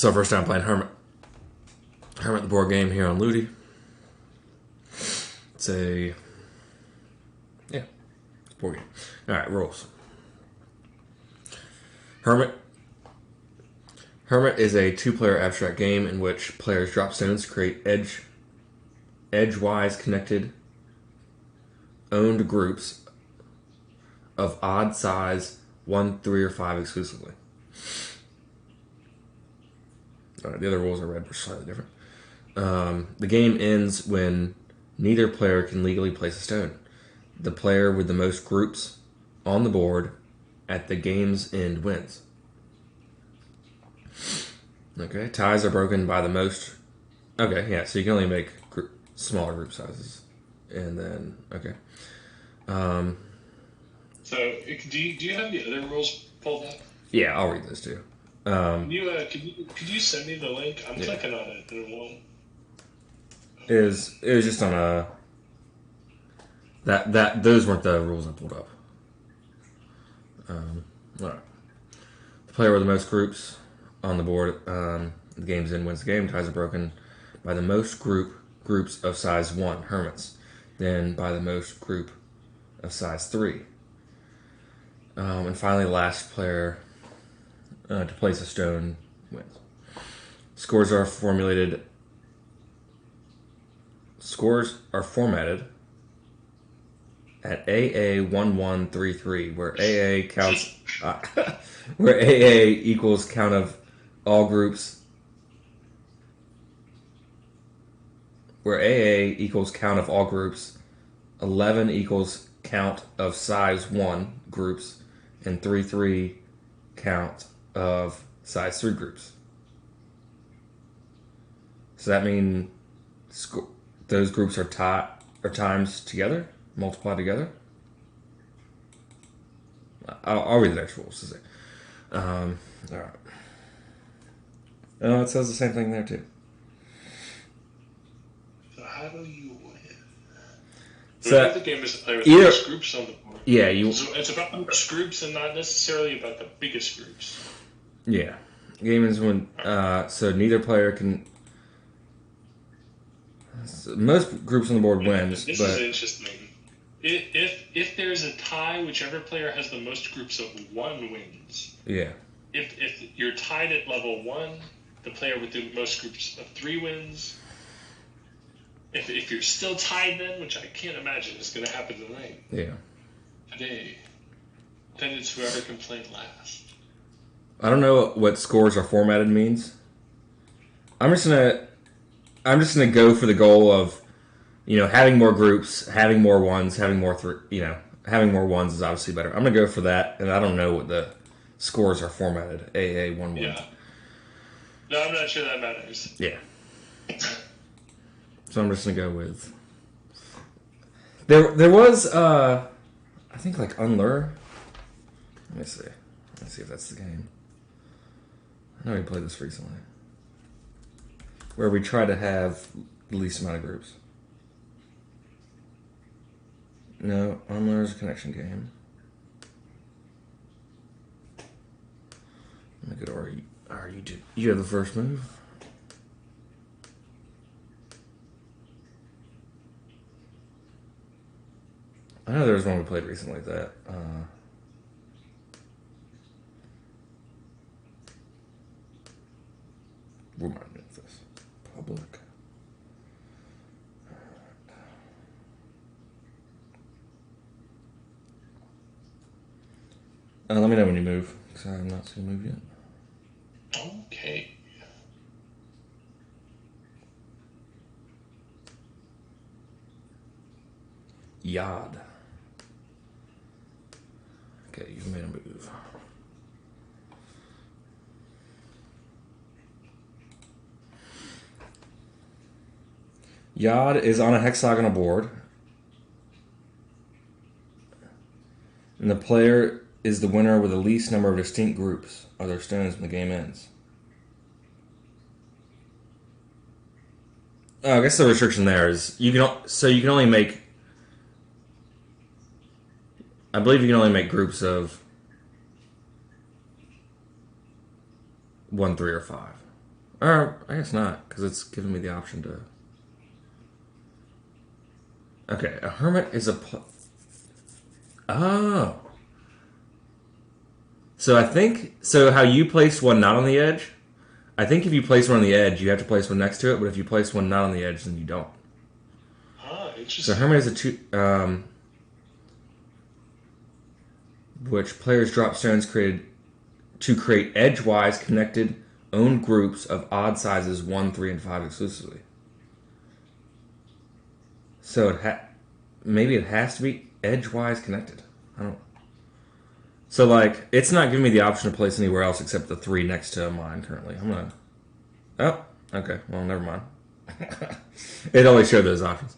It's our first time playing Hermit. Hermit, the board game here on Ludi. It's a board game. All right, rules. Hermit is a two-player abstract game in which players drop stones to create edgewise connected owned groups of odd size 1, 3, or 5 exclusively. The other rules I read were slightly different. The game ends when neither player can legally place a stone. The player with the most groups on the board at the game's end wins. Okay, ties are broken by the most. Okay, yeah, so you can only make smaller group sizes. And then, okay. So, do you have the other rules pulled up? Yeah, I'll read those too. Could you send me the link? I'm clicking on it and it won't. It was just on a those weren't the rules I pulled up. All right. The player with the most groups on the board, the game's end wins the game. Ties are broken by the most groups of size 1, hermits, then by the most group of size 3. And finally, the last player to place a stone wins. Scores are formatted at AA1133, where AA counts where AA equals count of all groups. Where AA equals count of all groups, 11 equals count of size 1 groups, and 3 count of size 3 groups. Does that mean those groups are times together, multiplied together? I'll read the next rules. All right. Oh, it says the same thing there too. So how do you win? So the game is to play with the most groups on the board. Yeah, So it's about the most groups and not necessarily about the biggest groups. Yeah, game is when so neither player can. So most groups on the board wins. This is interesting. If there's a tie, whichever player has the most groups of 1 wins. Yeah. If you're tied at level 1, the player with the most groups of 3 wins. If you're still tied then, which I can't imagine is going to happen tonight. Yeah. Today. Then it's whoever can play last. I don't know what scores are formatted means. I'm just gonna go for the goal of, having more groups, having more ones, having more having more ones is obviously better. I'm gonna go for that, and I don't know what the scores are formatted. AA11. Yeah. No, I'm not sure that matters. Yeah. So I'm just gonna go with. There was I think like Unlure. Let me see. Let's see if that's the game. I know we played this recently. Where we try to have the least amount of groups. No, Unlure is a connection game. Let me go to our YouTube. You have the first move. I know there was one we played recently that. Remind me of this. Public. Let me know when you move, because I'm not seeing you move yet. Okay. Yod. Okay, you've made a move. Yod is on a hexagonal board, and the player is the winner with the least number of distinct groups of their stones when the game ends. I guess the restriction there is you can only make. I believe you can only make groups of 1, 3, or 5. Or I guess not, because it's giving me the option to. Okay, a hermit is a. Oh. So I think how you place one not on the edge. I think if you place one on the edge, you have to place one next to it. But if you place one not on the edge, then you don't. Ah, interesting. So hermit is a two. Which players drop stones created to create edgewise connected owned groups of odd sizes 1, 3, and 5 exclusively. So maybe it has to be edgewise connected. I don't. So like it's not giving me the option to place anywhere else except the 3 next to mine currently. I'm gonna. Oh, okay. Well, never mind. It only showed those options.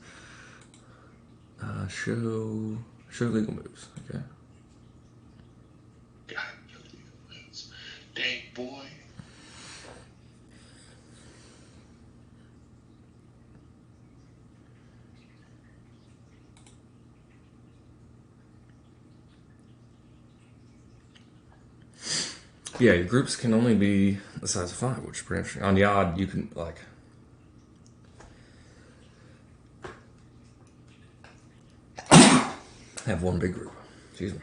Show legal moves. Okay. God, dang boy. Yeah, your groups can only be the size of 5, which is pretty interesting. On the odd, you can like. Have one big group. Excuse me.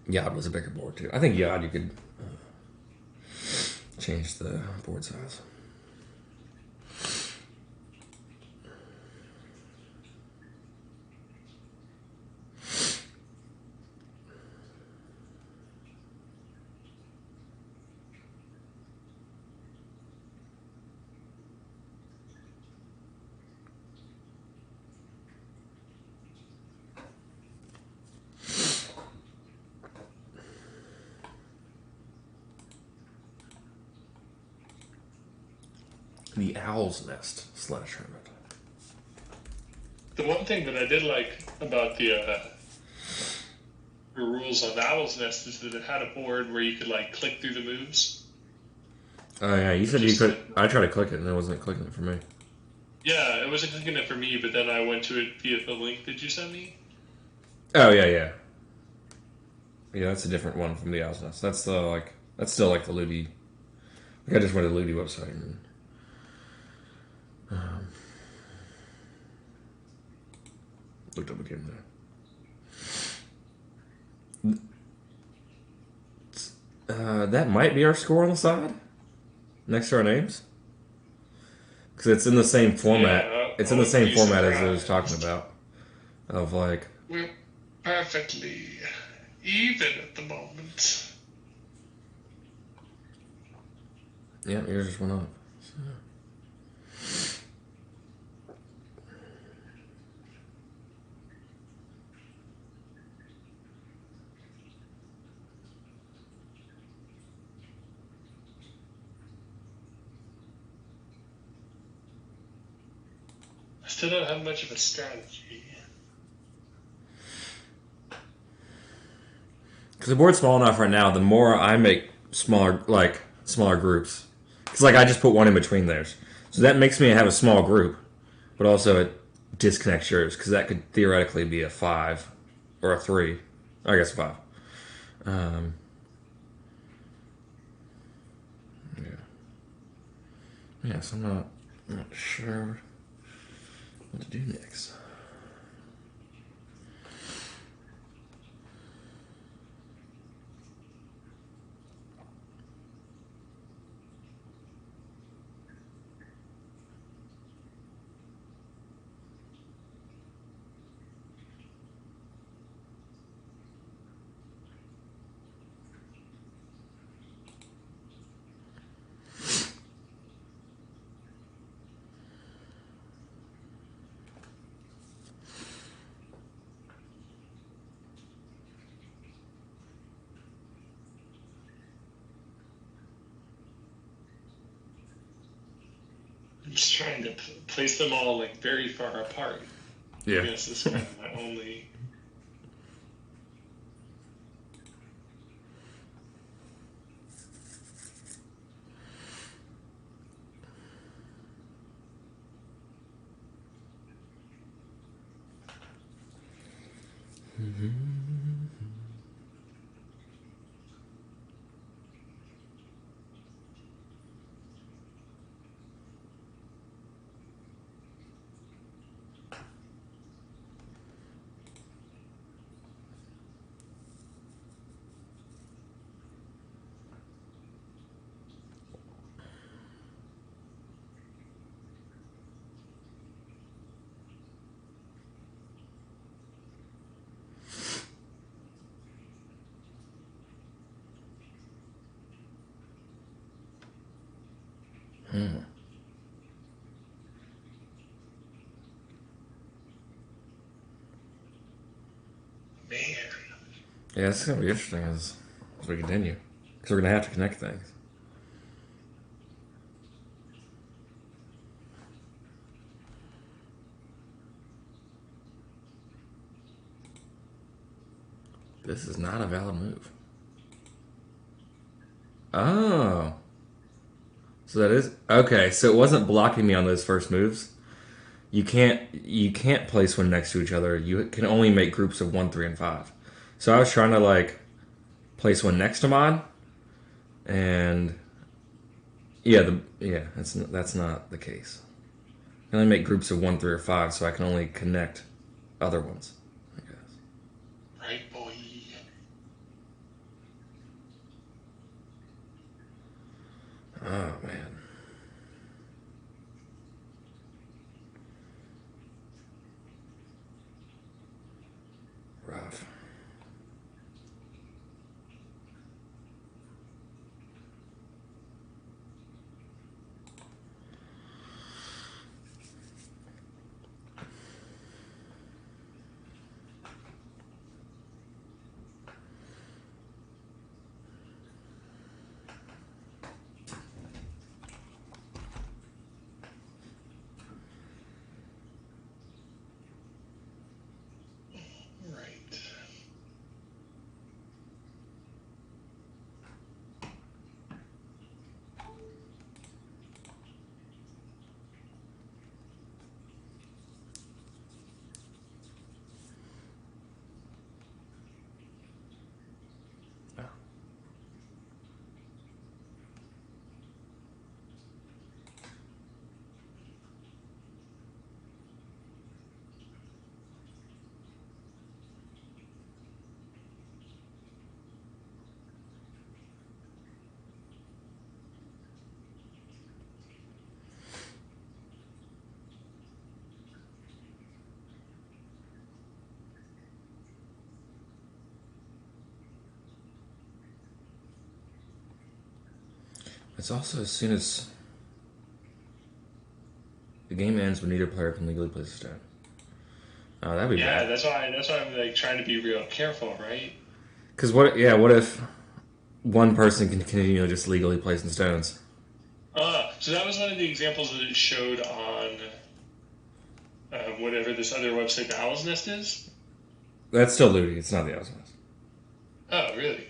Yod was a bigger board too. I think Yod you could change the board size. The Owl's Nest / Hermit. The one thing that I did like about the rules on Owl's Nest is that it had a board where you could like click through the moves. Oh yeah, you said you could. I tried to click it and it wasn't clicking it for me. Yeah, it wasn't clicking it for me, but then I went to it via the link that you sent me. Oh yeah. Yeah, that's a different one from the Owl's Nest. That's still like the ludii. Like I just went to the ludii website and looked up a game there. That might be our score on the side, next to our names, because it's in the same format. Yeah, it's in the same format as I was talking about. Of like we're perfectly even at the moment. Yeah, yours just went up. So. I still don't have much of a strategy. Because the board's small enough right now, the more I make smaller groups. Because I just put one in between theirs. So that makes me have a small group. But also it disconnects yours. Because that could theoretically be a 5 or a 3. I guess 5. Yeah, so I'm not sure what to do next. I'm just trying to place them all like very far apart. Yeah. I guess this one my only. Man. Yeah, this is gonna be interesting as we continue, because we're gonna have to connect things. This is not a valid move. Oh. So that is okay. So it wasn't blocking me on those first moves. You can't place one next to each other. You can only make groups of 1, 3, and 5. So I was trying to like place one next to mine, and that's not the case. I can only make groups of 1, 3, or 5, so I can only connect other ones, I guess. Right, boy. Oh man. Rough. Right. It's also as soon as the game ends when neither player can legally place a stone. Oh, that'd be Yeah, bad. that's why I'm like trying to be real careful, right? Because what if one person can continue just legally placing stones? So that was one of the examples that it showed on whatever this other website, the Owl's Nest, is. That's still Ludi. It's not the Owl's Nest. Oh, really?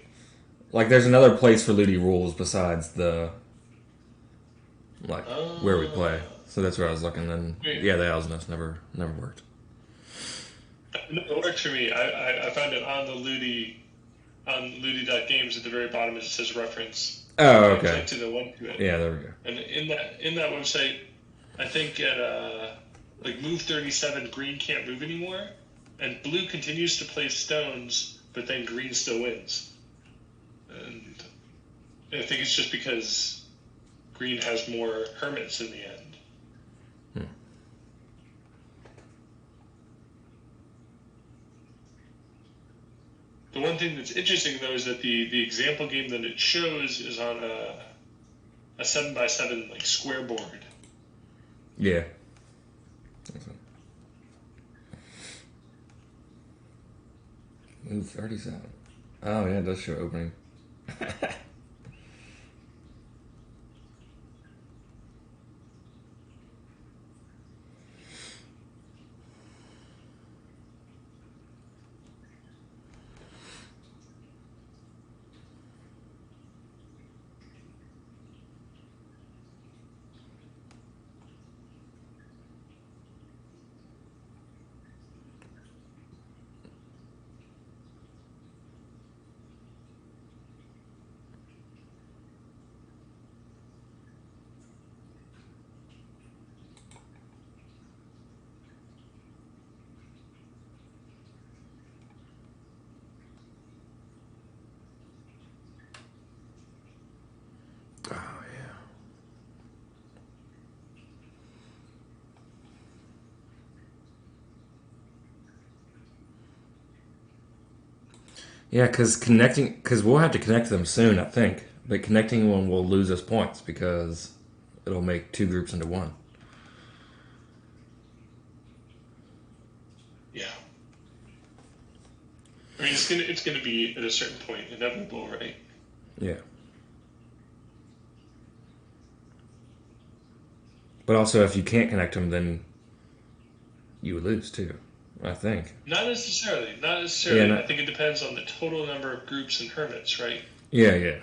Like, there's another place for Ludi rules besides the like where we play. So that's where I was looking. And yeah, the Owl's Nest never worked. No, it worked for me. I found it on the on ludii.games at the very bottom. It says reference. Oh, I okay. clicked to the link to it. Yeah, there we go. And in that website, I think at like move 37, green can't move anymore, and blue continues to place stones, but then green still wins. And I think it's just because green has more hermits in the end. The one thing that's interesting, though, is that the example game that it shows is on a 7x7 like square board. Yeah. Move 37. Oh yeah, it does show opening. Yeah, because we'll have to connect them soon, I think. But connecting one will lose us points because it'll make two groups into one. Yeah. I mean, it's gonna be at a certain point inevitable, right? Yeah. But also, if you can't connect them, then you would lose too. I think. Not necessarily. Not Yeah. necessarily. I think it depends on the total number of groups and hermits, right? Yeah. Yeah.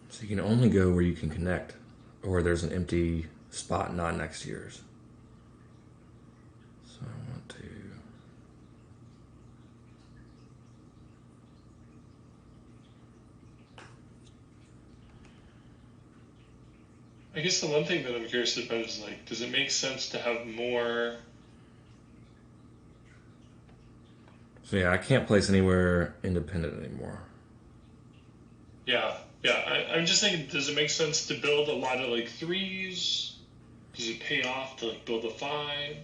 So you can only go where you can connect, or there's an empty spot not next to yours. So I want to. I guess the one thing that I'm curious about is like, does it make sense to have more? So yeah, I can't place anywhere independent anymore. Yeah, yeah. I'm just thinking, does it make sense to build a lot of like threes? Does it pay off to like build a five?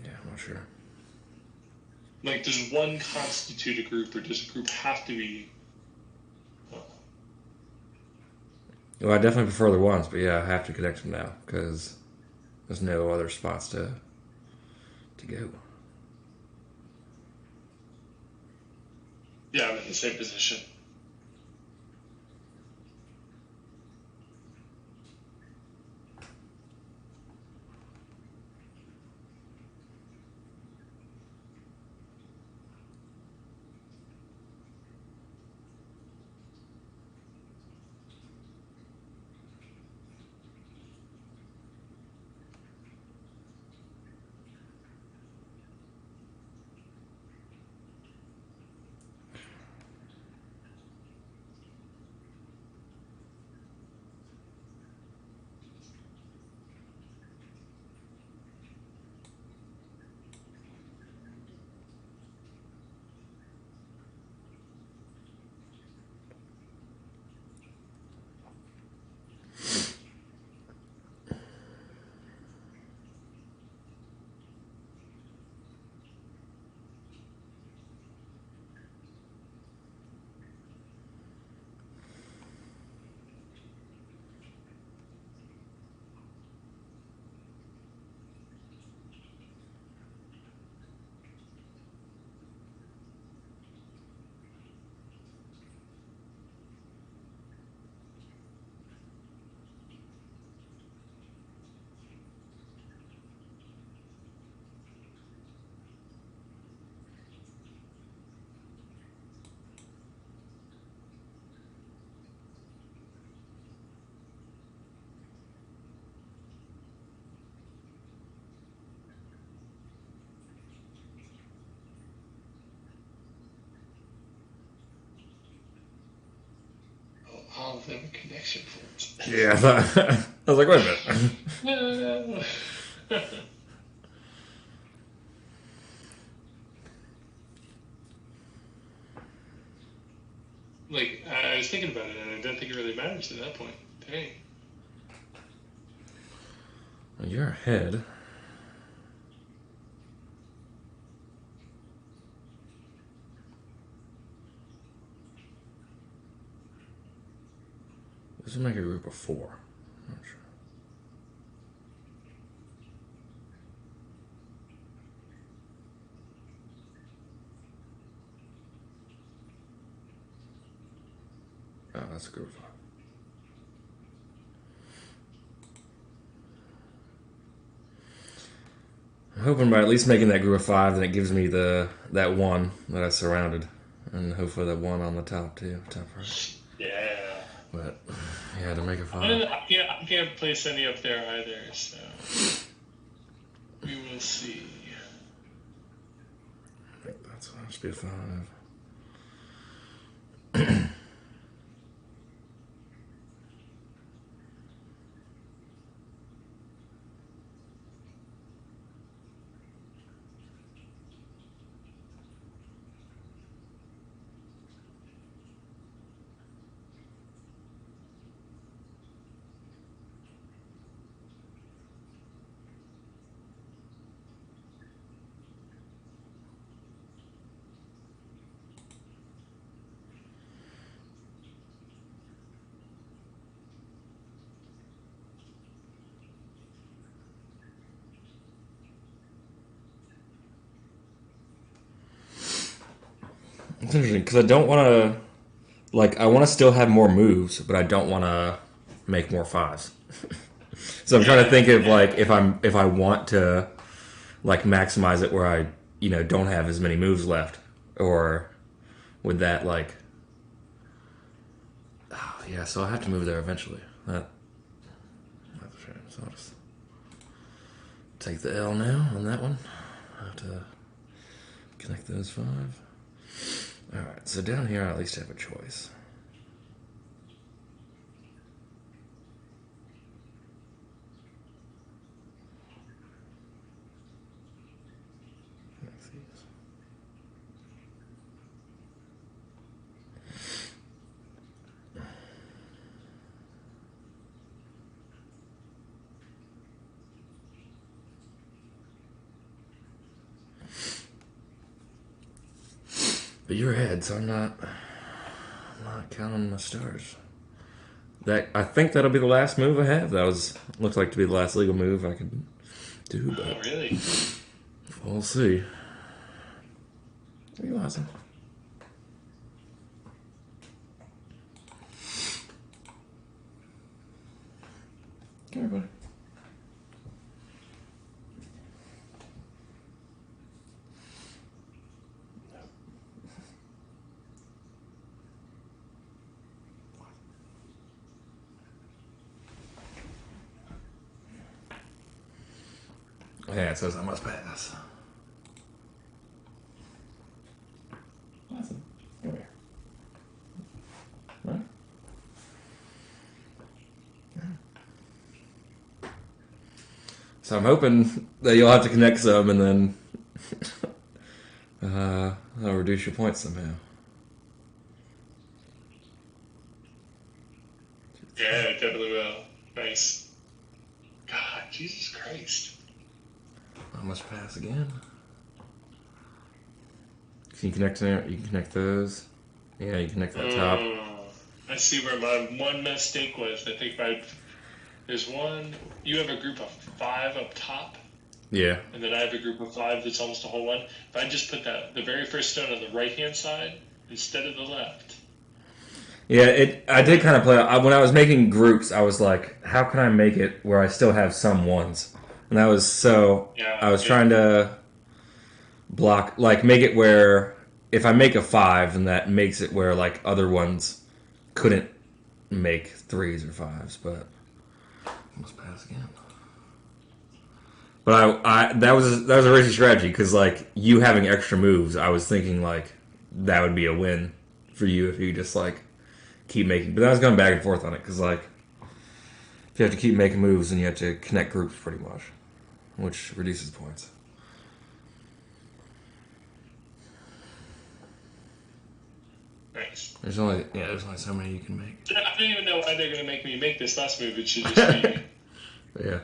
Yeah, I'm not sure. Like, does one constitute a group, or does a group have to be? Well, I definitely prefer the ones, but yeah, I have to connect them now because there's no other spots to go. Yeah, I'm in the same position. All of them connection points. Yeah, I was like, wait a minute. Like, I was thinking about it, and I don't think it really matters at that point. Dang. Well, you're ahead. This will make a group of four. I'm not sure. Oh, that's a group of five. hoping by at least making that group of 5, then it gives me that 1 that I surrounded. And hopefully that 1 on the top, too. Top right. Yeah. But, yeah, to make a 5. I can't place any up there either, so... We will see. I think that's what should be a 5. It's interesting because I don't want to, like, I want to still have more moves, but I don't want to make more 5s. So I'm trying to think of like if I want to like maximize it where I don't have as many moves left, or would that like, oh yeah, so I'll have to move there eventually. That's a shame. So I'll just take the L now on that one. I have to connect those 5. Alright, so down here I at least have a choice. But you're ahead, so I'm not counting my stars. I think that'll be the last move I have. That looks like to be the last legal move I could do. But oh, really? We'll see. Are you awesome? Come here, buddy. Yeah, it says I must pass. Awesome. Come here. Right? Yeah. So I'm hoping that you'll have to connect some and then that'll reduce your points somehow. Yeah, it definitely will. Nice. God, Jesus Christ. I must pass again. Can you connect there? You can connect those. Yeah, you connect that top. I see where my one mistake was. I think there's one. You have a group of 5 up top. Yeah. And then I have a group of 5 that's almost a whole one. If I just put the very first stone on the right hand side instead of the left. Yeah, I did kind of play. When I was making groups, I was like, how can I make it where I still have some 1s? And that was so. Yeah, I was trying to block, like, make it where if I make a 5, then that makes it where like other ones couldn't make 3s or 5s. But I must pass again. But that was a risky strategy because like you having extra moves, I was thinking like that would be a win for you if you just like keep making. But I was going back and forth on it because like if you have to keep making moves, then you have to connect groups pretty much, which reduces points. Nice. There's only so many you can make. I don't even know why they're going to make me make this last move. It should just be. Yeah.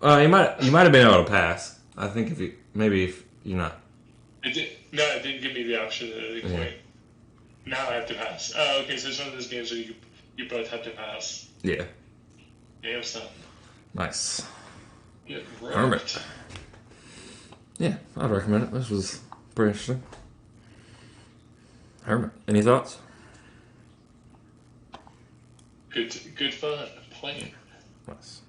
You might have been able to pass. I think if you're not. It didn't give me the option at any point. Now I have to pass. Oh, okay. So it's one of those games where you both have to pass. Yeah. Damn son. Nice. Hermit. Yeah, I'd recommend it. This was pretty interesting. Hermit, any thoughts? Good fun playing. Nice.